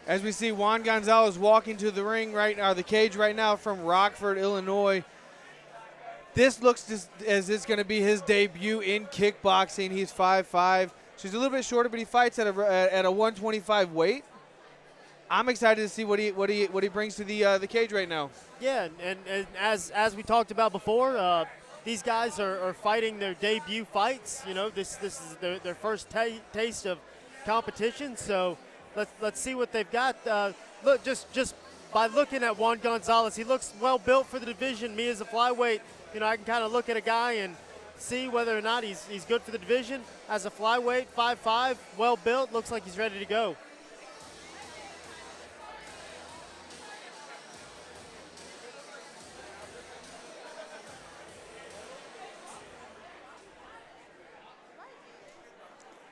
As we see Juan Gonzales walking to the ring right now, the cage right now from Rockford, Illinois. This looks as it's going to be his debut in kickboxing. He's 5'5". So he's a little bit shorter, but he fights at a 125 weight. I'm excited to see what he brings to the cage right now. Yeah, and as we talked about before, these guys are fighting their debut fights. You know, this is their first taste of competition. So let's see what they've got. Look, just by looking at Juan Gonzales, he looks well built for the division. Me as a flyweight, you know, I can kind of look at a guy and see whether or not he's good for the division. As a flyweight, 5'5", well built, looks like he's ready to go.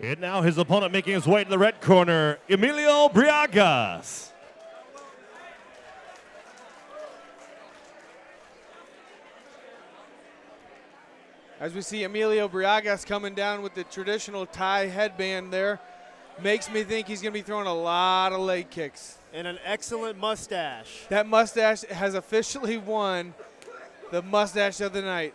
And now his opponent making his way to the red corner, Emileo Briagas. As we see Emileo Briagas coming down with the traditional Thai headband there, makes me think he's going to be throwing a lot of leg kicks. And an excellent mustache. That mustache has officially won the mustache of the night.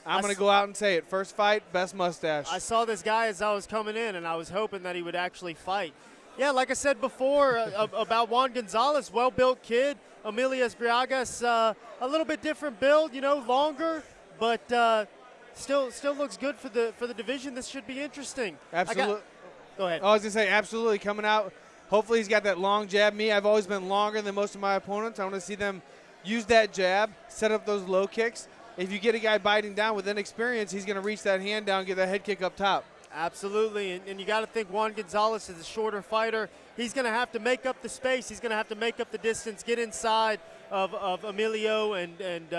I'm going to go out and say it. First fight, best mustache. I saw this guy as I was coming in, and I was hoping that he would actually fight. Yeah, like I said before about Juan Gonzales, well-built kid. Emileo Briagas, a little bit different build, you know, longer, but still looks good for the division. This should be interesting. Absolutely. Go ahead. I was going to say, absolutely coming out. Hopefully he's got that long jab. I've always been longer than most of my opponents. I want to see them use that jab, set up those low kicks. If you get a guy biting down with inexperience, he's going to reach that hand down, get that head kick up top. Absolutely, and you got to think Juan Gonzales is a shorter fighter. He's going to have to make up the space. He's going to have to make up the distance, get inside of Emileo and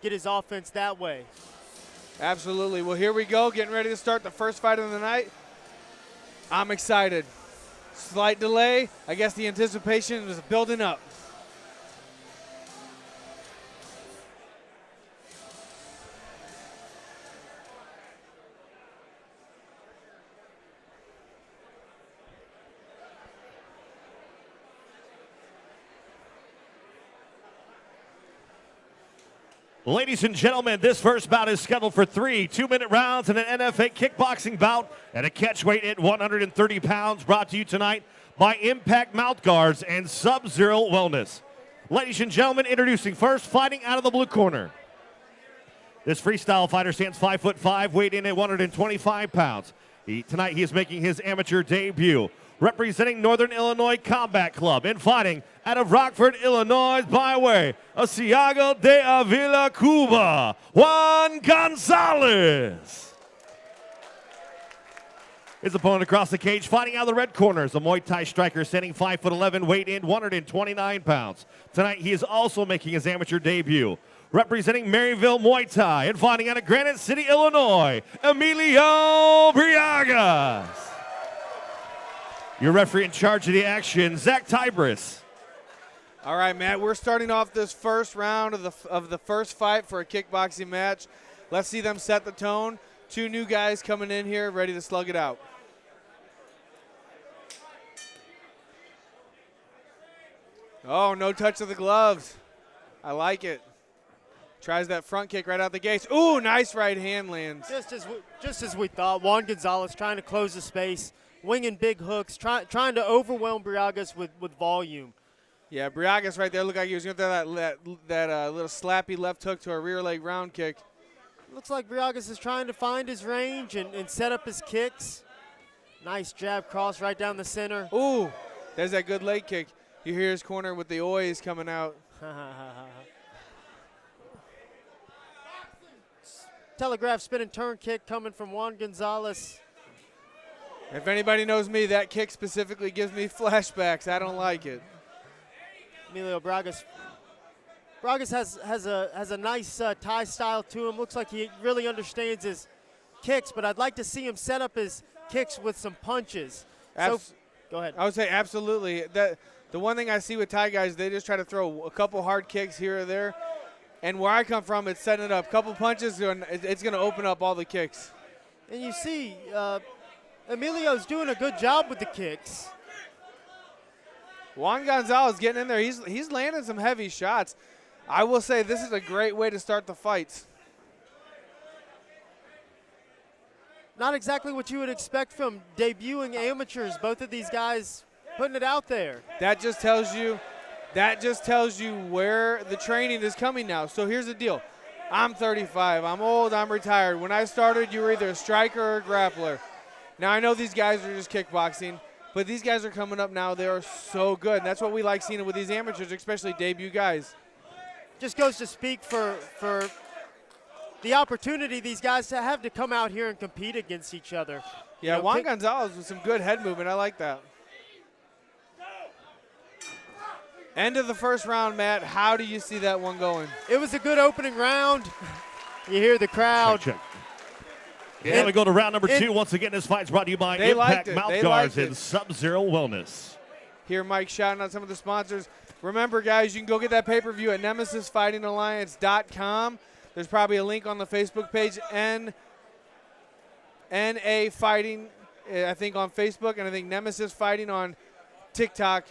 get his offense that way. Absolutely. Well, here we go, getting ready to start the first fight of the night. I'm excited. Slight delay. I guess the anticipation is building up. Ladies and gentlemen, this first bout is scheduled for 3 2-minute rounds and an NFA kickboxing bout at a catch weight at 130 pounds, brought to you tonight by Impact Mouth Guards and Sub-Zero Wellness. Ladies and gentlemen, introducing first, fighting out of the blue corner. This freestyle fighter stands 5'5", weighed in at 125 pounds. Tonight he is making his amateur debut, representing Northern Illinois Combat Club and fighting out of Rockford, Illinois, by way of Santiago de Avila, Cuba, Juan Gonzales. His opponent across the cage, fighting out of the red corner, is a Muay Thai striker standing 5'11", weighed in 129 pounds. Tonight he is also making his amateur debut, representing Maryville Muay Thai and fighting out of Granite City, Illinois, Emileo Briagas. Your referee in charge of the action, Zach Tybris. All right, Matt, we're starting off this first round of the first fight for a kickboxing match. Let's see them set the tone. Two new guys coming in here ready to slug it out. Oh, no touch of the gloves. I like it. Tries that front kick right out the gates. Ooh, nice right hand lands. Just as we thought, Juan Gonzales trying to close the space, winging big hooks, trying to overwhelm Briagas with volume. Yeah, Briagas right there looked like he was going to throw that little slappy left hook to a rear leg round kick. Looks like Briagas is trying to find his range and set up his kicks. Nice jab cross right down the center. Ooh, there's that good leg kick. You hear his corner with the oys coming out. Telegraph spin and turn kick coming from Juan Gonzales. If anybody knows me, that kick specifically gives me flashbacks. I don't like it. Emileo Briagas has a nice Thai style to him. Looks like he really understands his kicks, but I'd like to see him set up his kicks with some punches. Go ahead. I would say absolutely. The one thing I see with Thai guys, they just try to throw a couple hard kicks here or there. And where I come from, it's setting it up. A couple punches, and it's going to open up all the kicks. And you see, Emilio's doing a good job with the kicks. Juan Gonzales getting in there. He's landing some heavy shots. I will say this is a great way to start the fights. Not exactly what you would expect from debuting amateurs. Both of these guys putting it out there. That just tells you where the training is coming now. So here's the deal. I'm 35. I'm old. I'm retired. When I started, you were either a striker or a grappler. Now, I know these guys are just kickboxing, but these guys are coming up now. They are so good. And that's what we like seeing with these amateurs, especially debut guys. Just goes to speak for the opportunity these guys have to come out here and compete against each other. Yeah, You know, Juan Gonzales with some good head movement. I like that. End of the first round, Matt. How do you see that one going? It was a good opening round. You hear the crowd. Check. Yeah, we go to round number 2. Once again, this fight's brought to you by They Impact liked it. Mouth They Guards liked and it. Sub-Zero Wellness. Hear Mike shouting out some of the sponsors. Remember, guys, you can go get that pay-per-view at nemesisfightingalliance.com. There's probably a link on the Facebook page, NA Fighting, I think, on Facebook, and I think Nemesis Fighting on TikTok,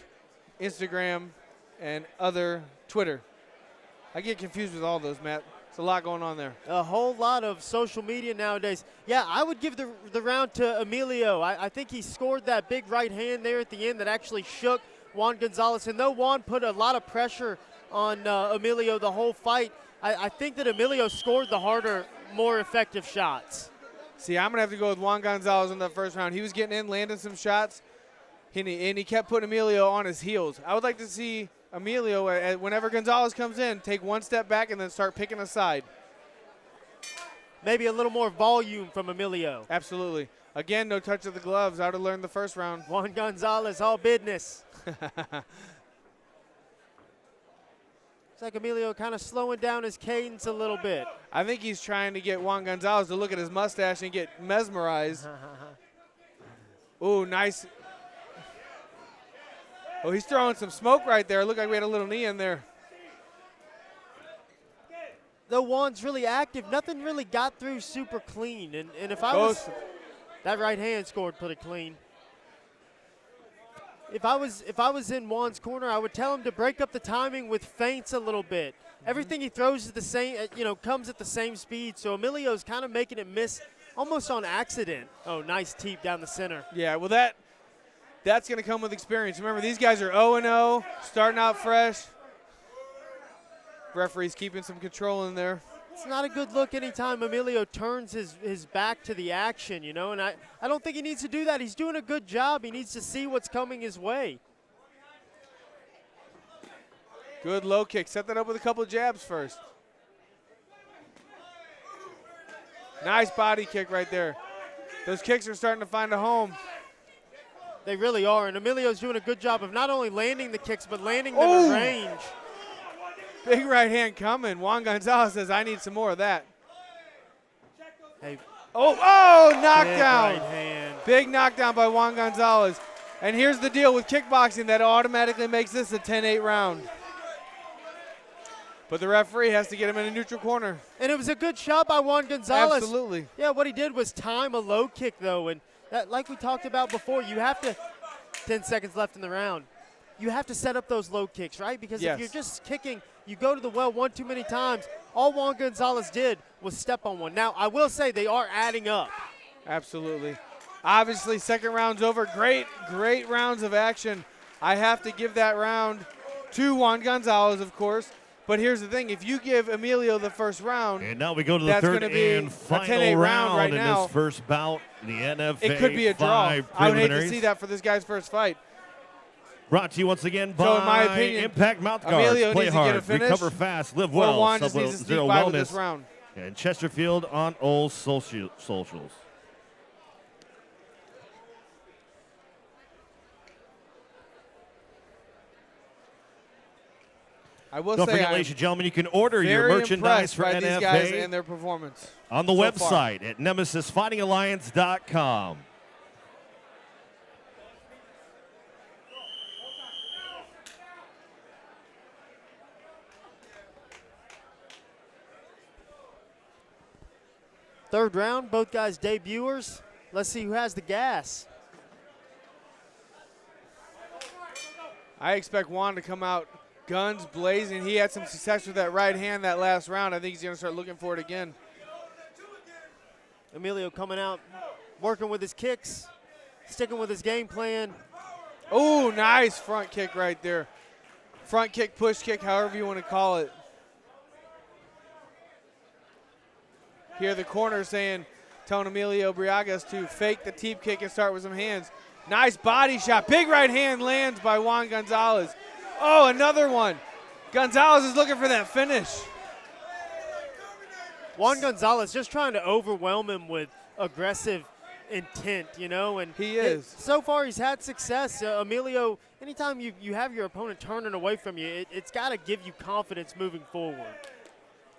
Instagram, and other Twitter. I get confused with all those, Matt. It's a lot going on there. A whole lot of social media nowadays. Yeah, I would give the round to Emileo. I think he scored that big right hand there at the end that actually shook Juan Gonzales. And though Juan put a lot of pressure on Emileo the whole fight, I think that Emileo scored the harder, more effective shots. See, I'm going to have to go with Juan Gonzales in that first round. He was getting in, landing some shots, and he kept putting Emileo on his heels. I would like to see Emileo, whenever Gonzales comes in, take one step back and then start picking a side. Maybe a little more volume from Emileo. Absolutely. Again, no touch of the gloves. I would have learned the first round. Juan Gonzales, all business. It's like Emileo kind of slowing down his cadence a little bit. I think he's trying to get Juan Gonzales to look at his mustache and get mesmerized. Ooh, nice. Oh, he's throwing some smoke right there. Looked like we had a little knee in there. Though Juan's really active, nothing really got through super clean. And if I was, that right hand scored pretty clean. If I was in Juan's corner, I would tell him to break up the timing with feints a little bit. Everything he throws is the same, comes at the same speed. So Emilio's kind of making it miss almost on accident. Oh, nice teep down the center. Yeah, well that's going to come with experience. Remember, these guys are 0-0, starting out fresh. Referee's keeping some control in there. It's not a good look anytime Emileo turns his back to the action, and I don't think he needs to do that. He's doing a good job. He needs to see what's coming his way. Good low kick. Set that up with a couple of jabs first. Nice body kick right there. Those kicks are starting to find a home. They really are, and Emilio's doing a good job of not only landing the kicks, but landing them in range. Big right hand coming. Juan Gonzales says, I need some more of that. Hey, knockdown. big right hand. Big knockdown by Juan Gonzales. And here's the deal with kickboxing that automatically makes this a 10-8 round. But the referee has to get him in a neutral corner. And it was a good shot by Juan Gonzales. Absolutely. Yeah, what he did was time a low kick, though. And that, like we talked about before, you have to, 10 seconds left in the round, you have to set up those low kicks, right? Because if you're just kicking, you go to the well one too many times. All Juan Gonzales did was step on one. Now, I will say they are adding up. Absolutely. Obviously, second round's over. Great rounds of action. I have to give that round to Juan Gonzales, of course. But here's the thing. If you give Emileo the first round, and now we go to the that's third gonna be and a final 10-8 round right in now. this first bout, the NFA It could be a draw. 5 I would hate to preliminaries. see that for this guy's first fight. Brought to you once again So, by in my opinion, Impact Mouth Guards. Emileo Play needs to get a hard, finish, recover fast, live Or well. Juan just needs to sneak Sub-Zero by with this Wellness. round. And Chesterfield on all socials. I will Don't say forget, I'm ladies and gentlemen, you can order your very merchandise impressed for by these guys NFA and their performance on the so far. website at nemesisfightingalliance.com. Third round, both guys debuters. Let's see who has the gas. I expect Juan to come out guns blazing. He had some success with that right hand that last round. I think he's going to start looking for it again. Emileo coming out, working with his kicks, sticking with his game plan. Oh, nice front kick right there. Front kick, push kick, however you want to call it. Here the corner telling Emileo Briagas to fake the teep kick and start with some hands. Nice body shot. Big right hand lands by Juan Gonzales. Oh, another one. Gonzales is looking for that finish. Juan Gonzales just trying to overwhelm him with aggressive intent, you know. And he is. So far he's had success. Emileo, anytime you have your opponent turning away from you, it's got to give you confidence moving forward.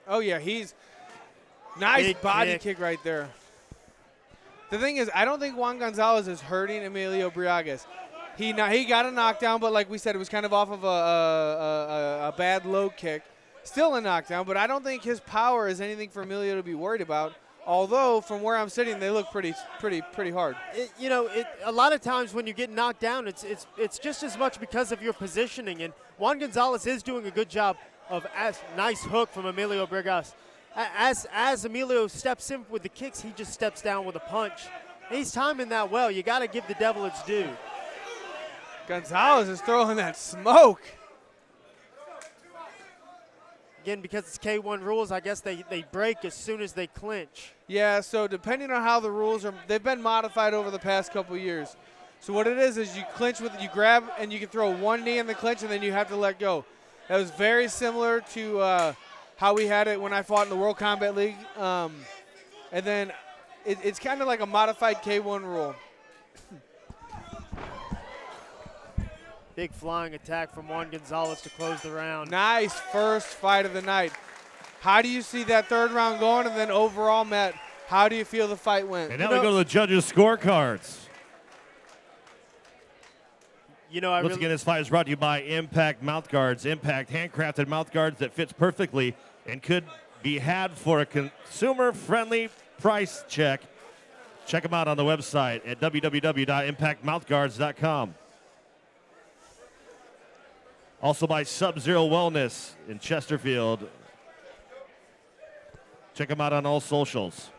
Oh, yeah, he's nice Big body kick right there. The thing is, I don't think Juan Gonzales is hurting Emileo Briagas. He got a knockdown, but like we said, it was kind of off of a bad low kick. Still a knockdown, but I don't think his power is anything for Emileo to be worried about. Although, from where I'm sitting, they look pretty hard. A lot of times when you get knocked down, it's just as much because of your positioning. And Juan Gonzales is doing a good job of nice hook from Emileo Briagas. As Emileo steps in with the kicks, he just steps down with a punch. He's timing that well. You got to give the devil its due. Gonzales is throwing that smoke. Again, because it's K1 rules, I guess they break as soon as they clinch. Yeah, so depending on how the rules are, they've been modified over the past couple years. So what it is you clinch with it, you grab, and you can throw one knee in the clinch, and then you have to let go. That was very similar to how we had it when I fought in the World Combat League. And then it's kind of like a modified K1 rule. Big flying attack from Juan Gonzales to close the round. Nice first fight of the night. How do you see that third round going? And then overall, Matt, how do you feel the fight went? And now we go to the judges' scorecards. Once again, this fight is brought to you by Impact Mouthguards. Impact handcrafted mouthguards that fits perfectly and could be had for a consumer-friendly price check. Check them out on the website at www.impactmouthguards.com. Also by Sub-Zero Wellness in Chesterfield. Check them out on all socials.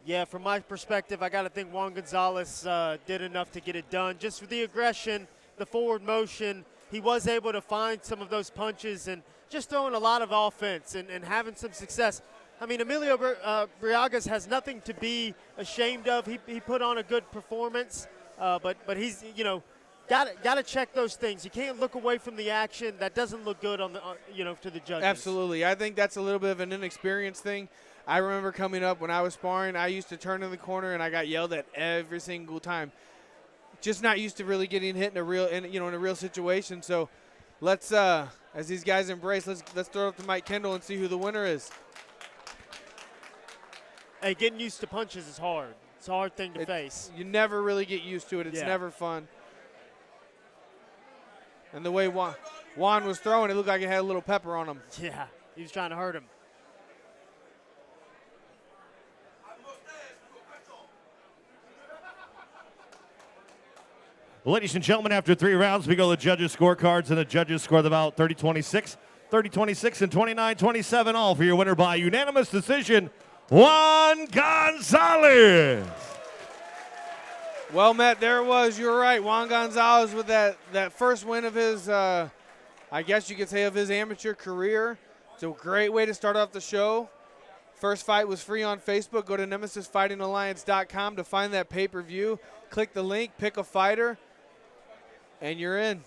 Yeah, from my perspective, I got to think Juan Gonzales did enough to get it done. Just with the aggression, the forward motion, he was able to find some of those punches and just throwing a lot of offense and having some success. I mean, Emileo Briagas has nothing to be ashamed of. He put on a good performance, but he's, got to check those things. You can't look away from the action. That doesn't look good on the, to the judges. Absolutely. I think that's a little bit of an inexperienced thing. I remember coming up when I was sparring, I used to turn in the corner and I got yelled at every single time. Just not used to really getting hit in a real situation. So let's, as these guys embrace, let's throw it up to Mike Kendall and see who the winner is. Hey, getting used to punches is hard. It's a hard thing to face. You never really get used to it. It's never fun. And the way Juan was throwing, it looked like it had a little pepper on him. Yeah, he was trying to hurt him. Ladies and gentlemen, after 3 rounds, we go to the judges' scorecards, and the judges score the bout 30-26, 30-26, and 29-27, all for your winner by unanimous decision, Juan Gonzales. Well, Matt, there it was. You're right. Juan Gonzales with that first win of his, I guess you could say, of his amateur career. It's a great way to start off the show. First fight was free on Facebook. Go to nemesisfightingalliance.com to find that pay-per-view. Click the link, pick a fighter, and you're in.